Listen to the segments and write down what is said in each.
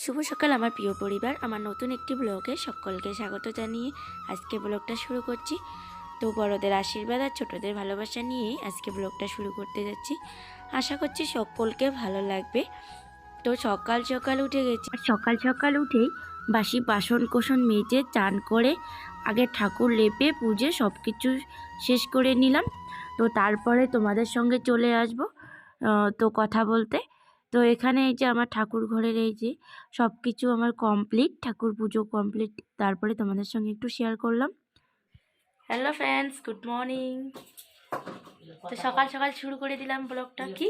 শুভ সকাল আমার প্রিয় পরিবার, আমার নতুন একটি ব্লগে সকলকে স্বাগত জানিয়ে আজকে ব্লগটা শুরু করছি। তো বড়দের আশীর্বাদ আর ছোটদের ভালোবাসা নিয়ে আজকে ব্লগটা শুরু করতে যাচ্ছি। আশা করছি সকলকে ভালো লাগবে। তো সকাল সকাল উঠে গেছি, সকাল সকাল উঠেই বাসি বাসন কোসন মেজে চান করে আগে ঠাকুর লেপে পুজে সব কিছু শেষ করে নিলাম। তো তারপরে তোমাদের সঙ্গে চলে আসবো তো কথা বলতে। তো এখানে এই যে আমার ঠাকুর ঘরের এই যে সব কিছু আমার কমপ্লিট, ঠাকুর পুজো কমপ্লিট, তারপরে তোমাদের সঙ্গে একটু শেয়ার করলাম। Hello friends, good morning. তো সকাল সকাল শুরু করে দিলাম ব্লগটা। কি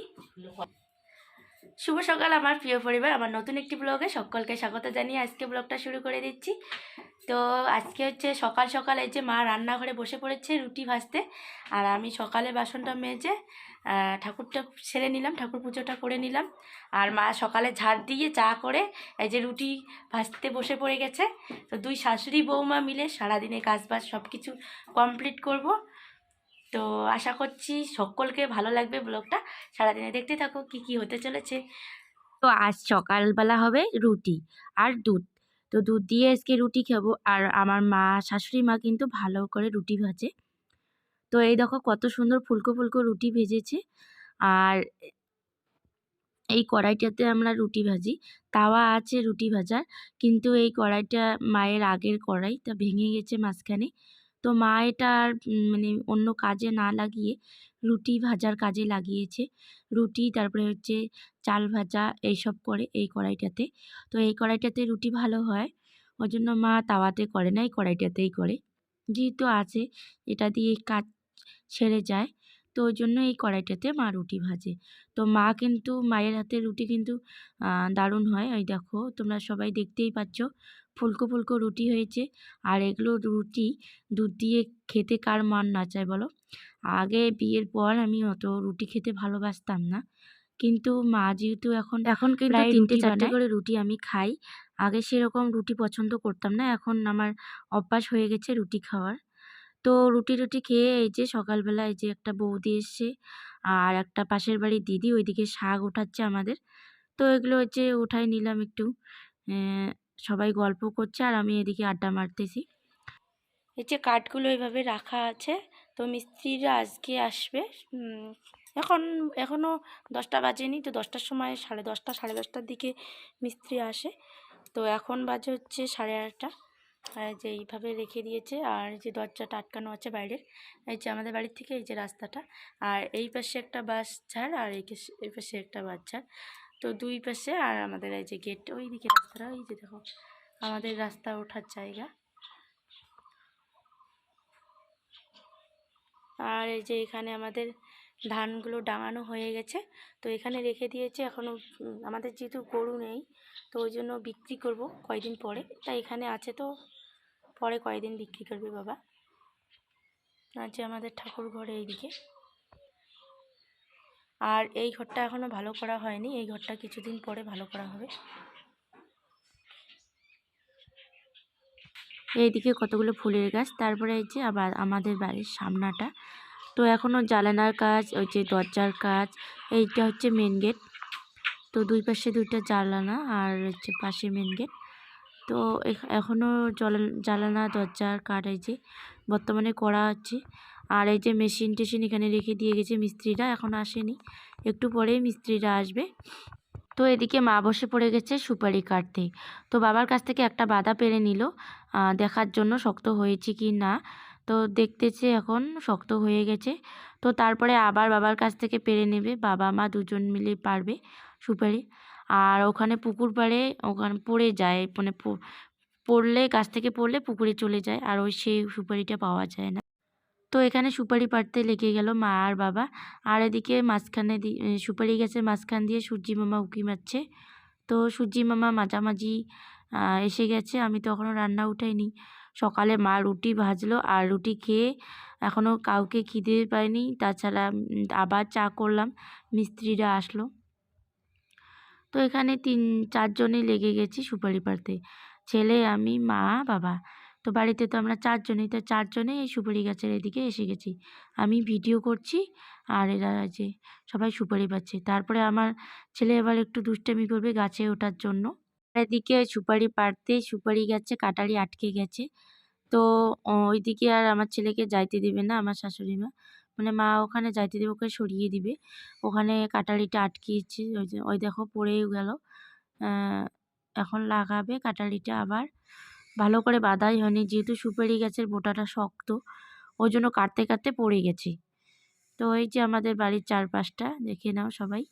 শুভ সকাল আমার প্রিয় পরিবার, আমার নতুন একটি ব্লগে সকলকে স্বাগত জানিয়ে আজকে ব্লগটা শুরু করে দিচ্ছি। তো আজকে হচ্ছে সকাল সকাল এই যে মা রান্নাঘরে বসে পড়েছে রুটি ভাজতে, আর আমি সকালে বাসনটা মেজে ঠাকুরটা সেরে নিলাম, ঠাকুর পুজোটা করে নিলাম। আর মা সকালে ঝাড় দিয়ে চা করে এই যে রুটি ভাজতে বসে পড়ে গেছে। তো দুই শাশুড়ি বৌমা মিলে সারাদিনে কাজবাজ সব কিছু কমপ্লিট করব। তো আশা করছি সকলকে ভালো লাগবে ব্লগটা, সারাদিনে দেখতে থাকো কি কি হতে চলেছে। তো আজ সকালবেলা হবে রুটি আর দুধ। তো দুধ দিয়ে আজকে রুটি খাবো। আর আমার মা, শাশুড়ি মা কিন্তু ভালো করে রুটি ভাজে। তো এই দেখো কত সুন্দর ফুলকো ফুলকো রুটি ভেজেছে। আর এই কড়াইটাতে আমরা রুটি ভাজি, তাওয়া আছে রুটি ভাজার, কিন্তু এই কড়াইটা মায়ের আগের কড়াই, তা ভেঙে গেছে মাঝখানে। তো মা এটা আর মানে অন্য কাজে না লাগিয়ে রুটি ভাজার কাজে লাগিয়েছে। রুটি তারপরে হচ্ছে চাল ভাজা এইসব করে এই কড়াইটাতে। তো এই কড়াইটাতে রুটি ভালো হয়, ওই জন্য মা তাওয়াতে করে না, এই কড়াইটাতেই করে। যেহেতু আছে এটা দিয়ে কাজ সেরে যায়, তো ওই জন্য এই কড়াইটাতে মা রুটি ভাজে। তো মা কিন্তু মায়ের হাতের রুটি কিন্তু দারুণ হয়। ওই দেখো তোমরা সবাই দেখতেই পাচ্ছ ফুলকো ফুলকো রুটি হয়েছে। আর এগুলো রুটি দুধ দিয়ে খেতে কার মন না চায় বলো। আগে বিয়ের পর আমি অত রুটি খেতে ভালোবাসতাম না, কিন্তু মা যেহেতু এখন কিন্তু প্রায় 3-4টে বানায়। করে রুটি আমি খাই। আগে সেরকম রুটি পছন্দ করতাম না, এখন আমার অভ্যাস হয়ে গেছে রুটি খাওয়ার। তো রুটি খেয়ে এই যে সকালবেলা এই যে একটা বৌদি এসছে, আর একটা পাশের বাড়ির দিদি ওইদিকে শাক ওঠাচ্ছে আমাদের। তো এগুলো হচ্ছে উঠাই নিলাম একটু। সবাই গল্প করছে আর আমি এদিকে আড্ডা মারতেছি। এই যে কাঠগুলো এইভাবে রাখা আছে। তো মিস্ত্রিরা আজকে আসবে। এখন এখনও 10টা বাজেনি, তো 10টার সময় 10:30 10:30টার দিকে মিস্ত্রি আসে। তো এখন বাজে হচ্ছে 8:30। আর যে এইভাবে রেখে দিয়েছে, আর যে দরজাটা আটকানো আছে বাইরের, এই যে আমাদের বাড়ির থেকে এই যে রাস্তাটা, আর এই পাশে একটা বাস ঝাড়, আর এই পাশে একটা বাস ঝাড়। তো দুই পাশে, আর আমাদের এই যে গেট ওই দিকে রাস্তাটা, ওই যে দেখো আমাদের রাস্তা ওঠার জায়গা। আর এই যে এখানে আমাদের ধানগুলো ডাঙানো হয়ে গেছে, তো এখানে রেখে দিয়েছে। এখনও আমাদের যেহেতু গরু নেই, তো ওই জন্য বিক্রি করব কয়দিন পরে, তাই এখানে আছে, তো পরে কয়দিন বিক্রি করবে বাবা। আর যে আমাদের ঠাকুর ঘরে এইদিকে, আর এই ঘরটা এখনও ভালো করা হয়নি, এই ঘরটা কিছুদিন পরে ভালো করা হবে। এইদিকে কতগুলো ফুলের গাছ, তারপরে এই যে আবার আমাদের বাড়ির সামনাটা। তো এখনও জানালার কাজ, ওই যে দরজার কাজ, এইটা হচ্ছে মেন গেট। তো দুই পাশে দুইটা জানালা, আর হচ্ছে পাশে মেন গেট। তো এখনও জানালা দরজার কাঠ এই যে বর্তমানে করা হচ্ছে। আর এই যে মেশিন টেশিন এখানে রেখে দিয়ে গেছে মিস্ত্রিরা, এখন আসেনি, একটু পরেই মিস্ত্রিরা আসবে। তো এদিকে মা বসে পড়ে গেছে সুপারি কাটতে। তো বাবার কাছ থেকে একটা বাদা পেরে নিল দেখার জন্য শক্ত হয়েছে কি না। তো দেখতেছে এখন শক্ত হয়ে গেছে। তো তারপরে আবার বাবার কাছ থেকে পেরে নেবে, বাবা মা দুজন মিলে পারবে সুপারি। আর ওখানে পুকুর পাড়ে ওখানে পড়ে যায়, মানে পড়লে গাছ থেকে পড়লে পুকুরে চলে যায়, আর ওই সেই সুপারিটা পাওয়া যায় না। তো এখানে সুপারি পাড়তে লেগে গেল মা আর বাবা। আর এদিকে মাঝখানে সুপারি গাছের মাঝখান দিয়ে সূর্যি মামা উঁকি মারছে। তো সূর্যি মামা মাঝামাঝি এসে গেছে। আমি তো এখনও রান্না উঠাইনি। সকালে মা রুটি ভাজলো, আর রুটি খেয়ে এখনও কাউকে খিদে পায়নি। তাছাড়া আবার চা করলাম, মিস্ত্রিরা আসলো। তো এখানে 3-4 জনই লেগে গেছি সুপারি পাড়তে, ছেলে, আমি, মা, বাবা। তো বাড়িতে তো আমরা 4 জনই, তো 4 জনেই এই সুপারি গাছের এদিকে এসে গেছি। আমি ভিডিও করছি, আর এরা যে সবাই সুপারি পাচ্ছে। তারপরে আমার ছেলে এবার একটু দুষ্টামি করবে গাছে ওঠার জন্য। এদিকে সুপারি পাড়তে সুপারি গাছে কাটারি আটকে গেছে। তো ওইদিকে আর আমার ছেলেকে যাইতে দিবে না আমার শাশুড়ি মা। মানে মা ওখানে যাইতে দিবে, ওকে সরিয়ে দিবে। ওখানে কাটারিটা আটকিয়েছে, ওই যে ওই দেখো পড়েও গেল। এখন লাগাবে কাটারিটা আবার। ভালো করে বাঁধাই হয়নি, যেহেতু সুপারি গাছের বোটাটা শক্ত, ওই জন্য কাটতে কাটতে পড়ে গেছি। তো এই যে আমাদের বাড়ির চারপাশটা দেখে নাও সবাই।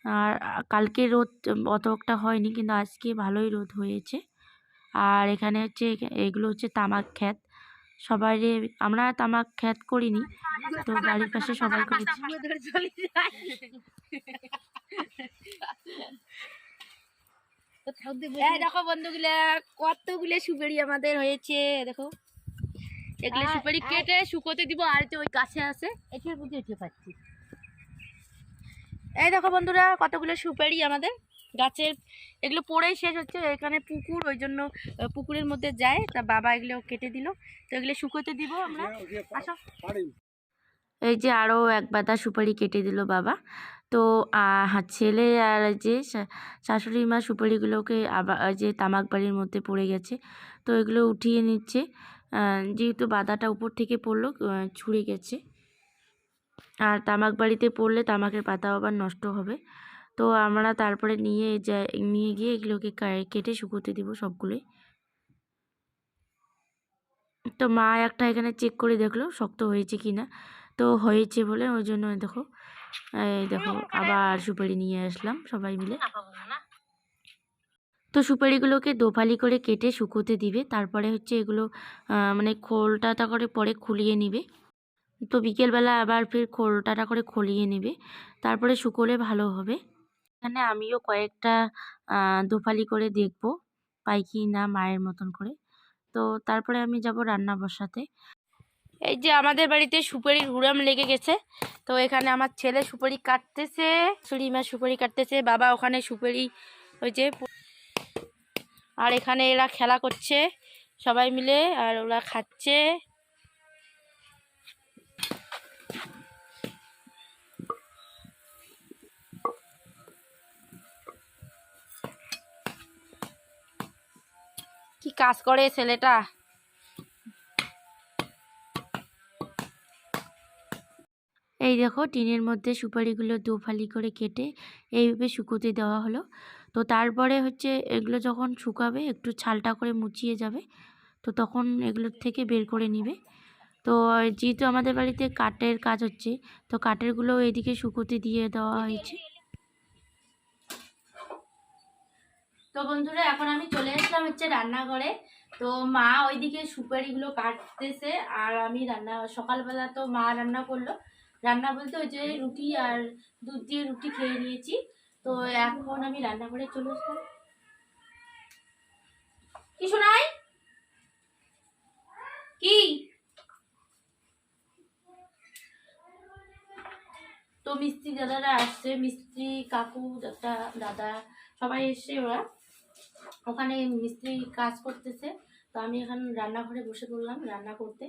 আর কালকে রোদ অতটা হয়নি, কিন্তু আজকে ভালোই রোদ হয়েছে। আর এখানে হচ্ছে এগুলো হচ্ছে তামাক ক্ষেত। সবাই আমরা তামাক ক্ষেত করিনি, তো বাড়ির পাশে সবাই করেছি। দেখো বন্ধুগুলা কতগুলো সুপারি আমাদের হয়েছে, দেখো এগুলো সুপারি কেটে শুকোতে দিব। আর যে ওই গাছে আছে এটির বুঝে এটি পাচ্ছি। এই দেখো বন্ধুরা কতগুলো সুপারি আমাদের গাছের, এগুলো পড়েই শেষ হচ্ছে। এখানে পুকুর, ওই জন্য পুকুরের মধ্যে যায়, তা বাবা এগুলো কেটে দিল। তো এগুলো শুকোতে দিব আমরা। আসো। এই যে আরও এক বাদা সুপারি কেটে দিল বাবা। তো ছেলে আর যে শাশুড়ি মা সুপারিগুলোকে আবার যে তামাক বাড়ির মধ্যে পড়ে গেছে, তো এগুলো উঠিয়ে নিচ্ছে। যেহেতু বাদাটা উপর থেকে পড়লো, ছুঁড়ে গেছে। আর তামাক বাড়িতে পড়লে তামাকের পাতা আবার নষ্ট হবে। তো আমরা তারপরে নিয়ে গিয়ে এগুলোকে কেটে শুকোতে দিব সবগুলোই। তো মা একটা এখানে চেক করে দেখলো শক্ত হয়েছে কিনা, তো হয়েছে বলে ওই জন্য দেখো এই দেখো আবার সুপারি নিয়ে আসলাম সবাই মিলে। তো সুপারিগুলোকে দোফালি করে কেটে শুকোতে দিবে, তারপরে হচ্ছে এগুলো মানে খোলটাটা করে পরে খুলিয়ে নিবে। তো বিকেলবেলা আবার ফির খোলটাটা করে খুলিয়ে নেবে, তারপরে শুকোলে ভালো হবে। এখানে আমিও কয়েকটা দোফালি করে দেখব পাই কি না মায়ের মতন করে। তো তারপরে আমি যাব রান্না বসাতে। এই যে আমাদের বাড়িতে সুপারির হুড়াম লেগে গেছে। তো এখানে আমার ছেলে সুপারি কাটতেছে, মা সুপারি কাটতেছে, বাবা ওখানে সুপারি ওই যে, আর এখানে এরা খেলা করছে সবাই মিলে, আর ওরা খাচ্ছে। কি কাজ করে ছেলেটা। এই দেখো টিনের মধ্যে সুপারিগুলো দোফালি করে কেটে এইভাবে শুকোতে দেওয়া হলো। তো তারপরে হচ্ছে এগুলো যখন শুকাবে একটু ছালটা করে মুছিয়ে যাবে, তো তখন এগুলোর থেকে বের করে নিবে। তো যেহেতু আমাদের বাড়িতে কাঠের কাজ হচ্ছে, তো কাঠেরগুলো এদিকে শুকোতে দিয়ে দেওয়া হয়েছে। তো বন্ধুরা এখন আমি চলে আসলাম হচ্ছে রান্নাঘরে। তো মা ওইদিকে সুপারিগুলো কাটতেছে, আর আমি সকালবেলা তো মা রান্না করলো। রান্না বলতে ওই যে রুটি আর দুধ দিয়ে রুটি খেয়ে নিয়েছি। তো এখন আমি রান্নাঘরে চলে আসলাম। কি শোনাই কি, তো মিস্ত্রি দাদারা আসছে, মিস্ত্রি কাকু দাদা সবাই এসছে। ওরা ওখানে মিস্ত্রি কাজ করতেছে, তো আমি এখন রান্নাঘরে বসে পড়লাম রান্না করতে।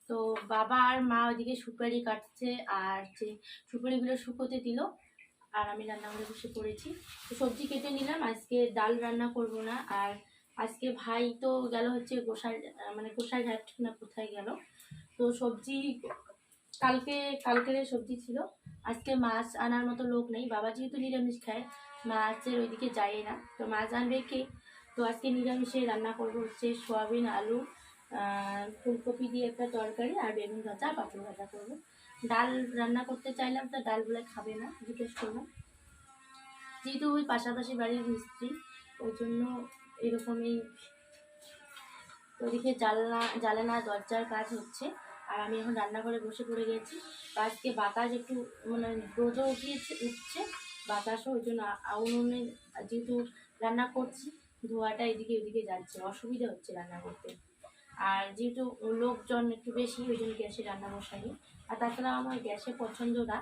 তো বাবা আর মা ওইদিকে সুপারি কাটছে, আর যে সুপারিগুলো শুকোতে দিল, আর আমি রান্নাঘরে বসে পড়েছি। তো সবজি কেটে নিলাম, আজকে ডাল রান্না করব না। আর আজকে ভাই তো গেল হচ্ছে গোসাইঘাট না কোথায় গেল। তো সবজি কালকের সবজি ছিল, আজকে মাছ আনার মতো লোক নেই। বাবা যেহেতু নিরামিষ খায়, মাছের ওইদিকে যায় না, তো মাছ আনবে কে। তো আজকে নিরামিষে রান্না করবো হচ্ছে সোয়াবিন আলু ফুলকপি দিয়ে একটা তরকারি, আর বেগুন ভাজা পাঁপড় ভাজা করবো। ডাল রান্না করতে চাইলাম, তো ডাল বলে খাবে না, জিজ্ঞেস করলাম। যেহেতু ওই পাশাপাশি বাড়ির মিস্ত্রি, ওই জন্য এরকমই। ওদিকে জানালা দরজার কাজ হচ্ছে, আর আমি এখন রান্নাঘরে বসে পড়ে গেছি। আজকে বাতাস একটু মানে রোদও উঠছে বাতাসও, ওই জন্য উনুনে যেহেতু রান্না করছি, ধোঁয়াটা এদিকে ওদিকে যাচ্ছে, অসুবিধা হচ্ছে রান্না করতে। আর যেহেতু লোকজন একটু বেশি, ওই জন্য গ্যাসে রান্না বসাইনি। আর তাছাড়া আমার গ্যাসে পছন্দ না।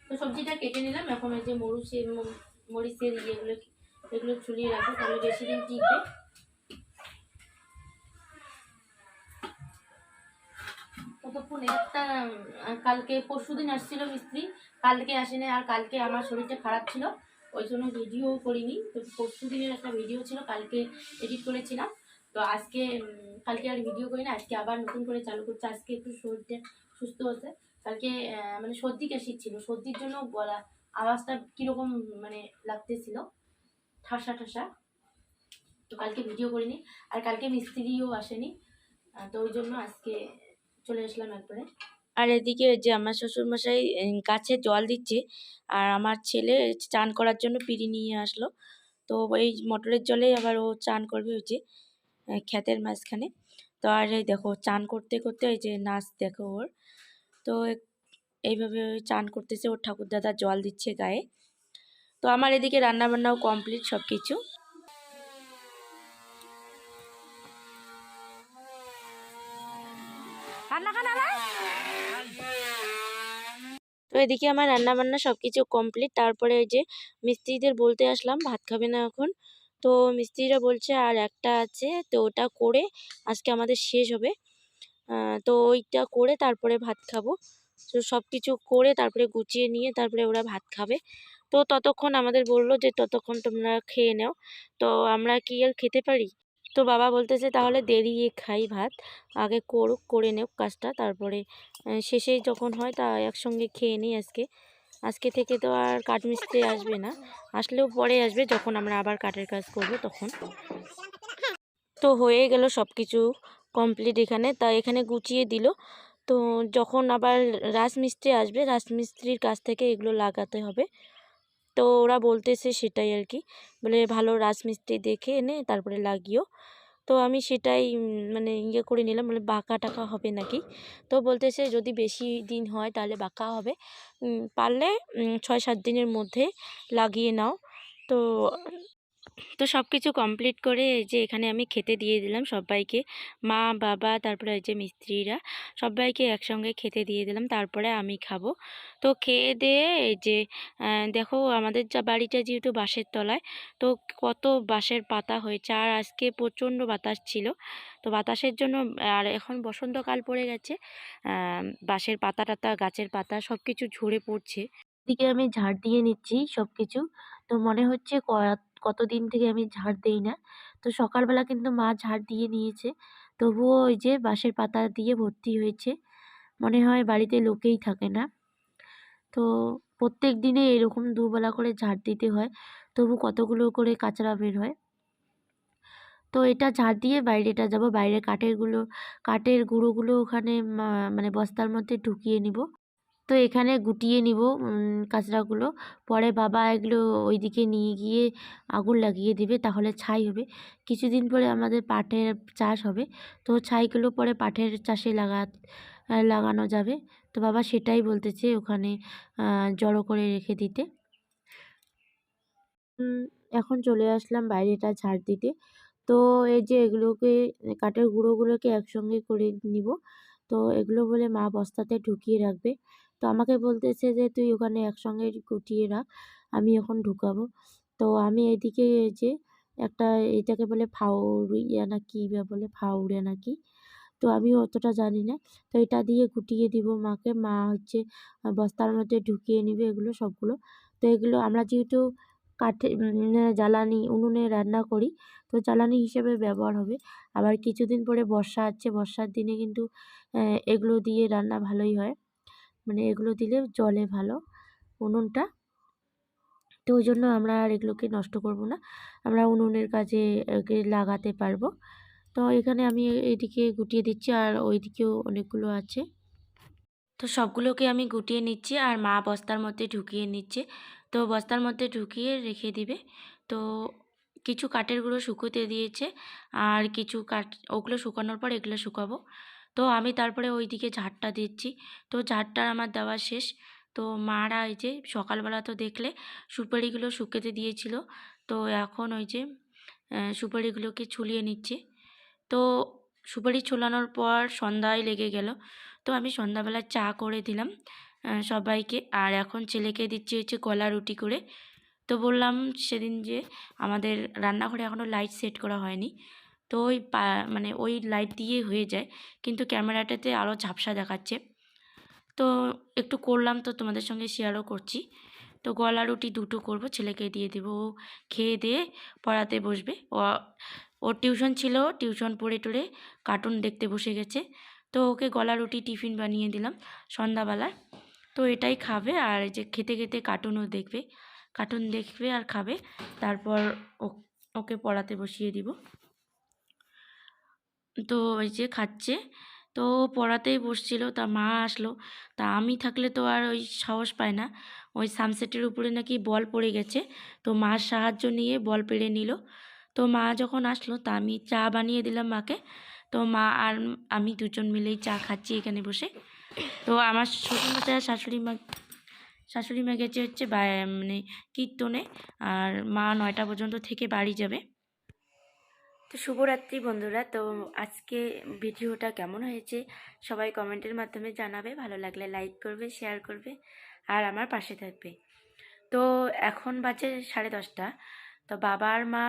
তো সবজিটা কেটে নিলাম, এখন এই যে মরিচের এগুলো ছুলিয়ে রাখবো, তাহলে বেশি দিন টিকবে। ততক্ষণ একটা কালকে পরশুদিন আসছিল মিস্ত্রি, কালকে আসেনি। আর কালকে আমার শরীরটা খারাপ ছিল, ওই জন্য ভিডিও করিনি। তো পরশু দিনের একটা ভিডিও ছিল, কালকে এডিট করেছিলাম। তো আজকে কালকে আর ভিডিও করি না, আজকে আবার নতুন করে চালু করছি। আজকে একটু শরীরটা সুস্থ হচ্ছে। কালকে মানে সর্দি কাশি ছিল, সর্দির জন্য গলা আওয়াজটা কীরকম মানে লাগতেছিল, ঠাসা ঠাসা। তো কালকে ভিডিও করিনি, আর কালকে মিস্ত্রিও আসেনি। তো ওই জন্য আজকে চলে আসলাম একবারে। আর এদিকে ওই যে আমার শ্বশুরমশাই গাছে জল দিচ্ছে, আর আমার ছেলে চান করার জন্য পিঁড়ি নিয়ে আসলো। তো এই মোটরের জলেই আবার ও চান করবে, ওই যে ক্ষেতের মাঝখানে। তো আর এই দেখো চান করতে করতে ওই যে নাচ দেখো ওর। তো এইভাবে ওই চান করতেছে, ওর ঠাকুরদাদা জল দিচ্ছে গায়ে। তো আমার এদিকে রান্না বান্নাও কমপ্লিট সব কিছু। তো এদিকে আমার রান্না বান্না সব কিছু কমপ্লিট। তারপরে ওই যে মিস্ত্রিদের বলতে আসলাম ভাত খাবে না এখন। তো মিস্ত্রিরা বলছে আর একটা আছে, তো ওটা করে আজকে আমাদের শেষ হবে। তো ওইটা করে তারপরে ভাত খাবো। তো সব কিছু করে তারপরে গুছিয়ে নিয়ে তারপরে ওরা ভাত খাবে। তো ততক্ষণ আমাদের বললো যে ততক্ষণ তোমরা খেয়ে নাও। তো আমরা কি আর খেতে পারি? তো বাবা বলতেছে তাহলে দেরিয়ে খাই ভাত, আগে করুক, করে নেক কাজটা, তারপরে শেষে যখন হয় তা একসঙ্গে খেয়ে নিই আজকে। আজকে থেকে তো আর কাঠমিস্ত্রি আসবে না, আসলেও পরে আসবে যখন আমরা আবার কাঠের কাজ করব তখন। তো হয়ে গেল সব কিছু কমপ্লিট এখানে, তা এখানে গুছিয়ে দিল। তো যখন আবার রাজমিস্ত্রি আসবে, রাজমিস্ত্রির কাছ থেকে এগুলো লাগাতে হবে। তো ওরা বলতেছে সেটাই আর কি, বলে ভালো রাজমিস্ত্রি দেখে এনে তারপরে লাগিও। তো আমি সেটাই মানে ইয়ে করে নিলাম, বলে বাঁকা টাকা হবে নাকি। তো বলতেছে যদি বেশি দিন হয় তাহলে বাঁকা হবে, পারলে 6-7 দিনের মধ্যে লাগিয়ে নাও। তো তো সব কিছু কমপ্লিট করে এই যে এখানে আমি খেতে দিয়ে দিলাম সবাইকে, মা বাবা তারপরে এই যে মিস্ত্রিরা সবাইকে একসঙ্গে খেতে দিয়ে দিলাম, তারপরে আমি খাবো। তো খেয়ে দিয়ে এই যে দেখো আমাদের যা বাড়িটা যেহেতু বাঁশের তলায়, তো কত বাঁশের পাতা হয়েছে, আর আজকে প্রচণ্ড বাতাস ছিল। তো বাতাসের জন্য, আর এখন বসন্তকাল পড়ে গেছে, বাঁশের পাতা টাতা গাছের পাতা সব কিছু ঝরে পড়ছে। এদিকে আমি ঝাড় দিয়ে নিচ্ছি সব কিছু। তো মনে হচ্ছে কতদিন থেকে আমি ঝাড় দেই না। তো সকালবেলা কিন্তু মা ঝাড় দিয়ে নিয়েছে, তবুও ওই যে বাঁশের পাতা দিয়ে ভর্তি হয়েছে, মনে হয় বাড়িতে লোকেই থাকে না। তো প্রত্যেক দিনে এরকম দুবেলা করে ঝাড় দিতে হয়, তবু কতগুলো করে কাচরা বের হয়। তো এটা ঝাড় দিয়ে বাইরেটা যাব, বাইরে কাঠের গুঁড়োগুলো ওখানে মানে বস্তার মধ্যে ঢুকিয়ে নিব। তো এখানে গুটিয়ে নিব কাঁচড়াগুলো, পরে বাবা এগুলো ওইদিকে নিয়ে গিয়ে আগুন লাগিয়ে দিবে, তাহলে ছাই হবে। কিছুদিন পরে আমাদের পাটের চাষ হবে, তো ছাইগুলো পরে পাটের চাষে লাগানো যাবে। তো বাবা সেটাই বলতেছে ওখানে জড়ো করে রেখে দিতে। এখন চলে আসলাম বাইরেটা ঝাড় দিতে। তো এই যে এগুলোকে কাঠের গুঁড়োগুলোকে একসঙ্গে করে নিব। তো এগুলো বলে মা বস্তাতে ঢুকিয়ে রাখবে। তো আমাকে বলতেছে যে তুই ওখানে একসঙ্গে গুটিয়ে রাখ, আমি এখন ঢুকাবো। তো আমি এদিকে এই যে একটা, এটাকে বলে ফাউরিয়া না কি বা বলে, ফাউড়ে নাকি, তো আমি অতটা জানি না। তো এটা দিয়ে গুটিয়ে দিব মাকে, মা হচ্ছে বস্তার মধ্যে ঢুকিয়ে নিবে এগুলো সবগুলো। তো এগুলো আমরা যেহেতু কাঠে জ্বালানি উনুনে রান্না করি, তো জ্বালানি হিসেবে ব্যবহার হবে। আবার কিছুদিন পরে বর্ষা আছে, বর্ষার দিনে কিন্তু এগুলো দিয়ে রান্না ভালোই হয়, মানে এগুলো দিলে জ্বলে ভালো উনুনটা। তো ওই জন্য আমরা আর এগুলোকে নষ্ট করব না, আমরা উনুনের কাজে একে লাগাতে পারবো। তো এখানে আমি এইদিকে গুটিয়ে দিচ্ছি, আর ওইদিকেও অনেকগুলো আছে। তো সবগুলোকে আমি গুটিয়ে নিচ্ছি, আর মা বস্তার মধ্যে ঢুকিয়ে নিচ্ছে। তো বস্তার মধ্যে ঢুকিয়ে রেখে দিবে। তো কিছু কাঠের গুঁড়ো শুকোতে দিয়েছে, আর কিছু কাঠ ওগুলো শুকানোর পর এগুলো শুকাবো। তো আমি তারপরে ওইদিকে ঝাড়টা দিচ্ছি। তো ঝাড়টা আমার দেওয়া শেষ। তো মারা এই যে সকালবেলা তো দেখলে সুপারিগুলো শুকোতে দিয়েছিল, তো এখন ওই যে সুপারিগুলোকে ছুলিয়ে নিচ্ছে। তো সুপারি ছোলানোর পর সন্ধ্যায় লেগে গেল। তো আমি সন্ধ্যাবেলা চা করে দিলাম সবাইকে, আর এখন ছেলেকে দিচ্ছি হচ্ছে কলা রুটি করে। তো বললাম সেদিন যে আমাদের রান্নাঘরে এখনও লাইট সেট করা হয়নি, তো ওই মানে ওই লাইট দিয়ে হয়ে যায়, কিন্তু ক্যামেরাটাতে আরও ঝাপসা দেখাচ্ছে। তো একটু করলাম, তো তোমাদের সঙ্গে শেয়ারও করছি। তো তো গলা রুটি দুটো করব, ছেলেকে দিয়ে দেবো, ও খেয়ে দিয়ে পড়াতে বসবে। ওর টিউশন ছিল, টিউশন পড়ে টড়ে কার্টুন দেখতে বসে গেছে। তো ওকে গলা রুটি টিফিন বানিয়ে দিলাম সন্ধ্যাবেলা। তো এটাই খাবে, আর এই যে খেতে খেতে কার্টুনও দেখবে, কার্টুন দেখবে আর খাবে। তারপর ওকে পড়াতে বসিয়ে দিব। তো ওই যে খাচ্ছে, তো ও পড়াতেই বসছিল, তা মা আসলো। তা আমি থাকলে তো আর ওই সাহস পায় না। ওই সানসেটের উপরে নাকি বল পড়ে গেছে, তো মার সাহায্য নিয়ে বল পেড়ে নিল। তো মা যখন আসলো, তা আমি চা বানিয়ে দিলাম মাকে। তো মা আর আমি দুজন মিলেই চা খাচ্ছি এখানে বসে। তো আমার শ্বশুরমশাই আর শাশুড়ি মা গেছে হচ্ছে মানে কীর্তনে, আর মা 9টা পর্যন্ত থেকে বাড়ি যাবে। তো শুভরাত্রি বন্ধুরা। তো আজকে ভিডিওটা কেমন হয়েছে সবাই কমেন্টের মাধ্যমে জানাবে, ভালো লাগলে লাইক করবে, শেয়ার করবে, আর আমার পাশে থাকবে। তো এখন বাজে 10:30। তো বাবা আর মা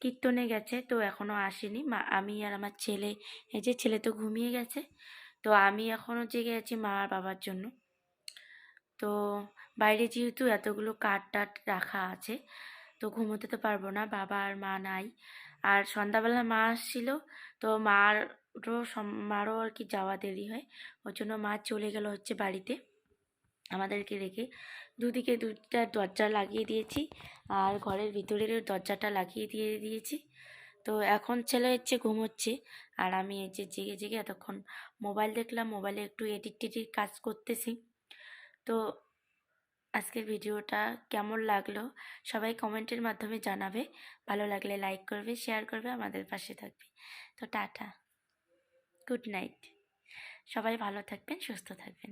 কীর্তনে গেছে, তো এখনও আসেনি। আমি আর আমার ছেলে, এই যে ছেলে তো ঘুমিয়ে গেছে, তো আমি এখনও জেগে আছি মা আর বাবার জন্য। তো বাইরে যেহেতু এতগুলো কাঠ টাট রাখা আছে, তো ঘুমোতে তো পারবো না, বাবা আর মা নাই। আর সন্ধ্যাবেলা মা আসছিল, তো মারও আর কি যাওয়া দেরি হয়, ওর জন্য মা চলে গেল হচ্ছে বাড়িতে আমাদেরকে রেখে। দুদিকে দুটা দরজা লাগিয়ে দিয়েছি, আর ঘরের ভিতরের দরজাটা লাগিয়ে দিয়েছি। তো এখন ছেলে হচ্ছে ঘুমোচ্ছে, আর আমি এই যে জেগে জেগে এতক্ষণ মোবাইল দেখলাম, মোবাইলে একটু এডিট টেডিট কাজ করতেছি। তো আজকের ভিডিওটা কেমন লাগলো সবাই কমেন্টের মাধ্যমে জানাবে, ভালো লাগলে লাইক করবে, শেয়ার করবে, আমাদের পাশে থাকবে। তো টাটা, গুড নাইট, সবাই ভালো থাকবেন, সুস্থ থাকবেন।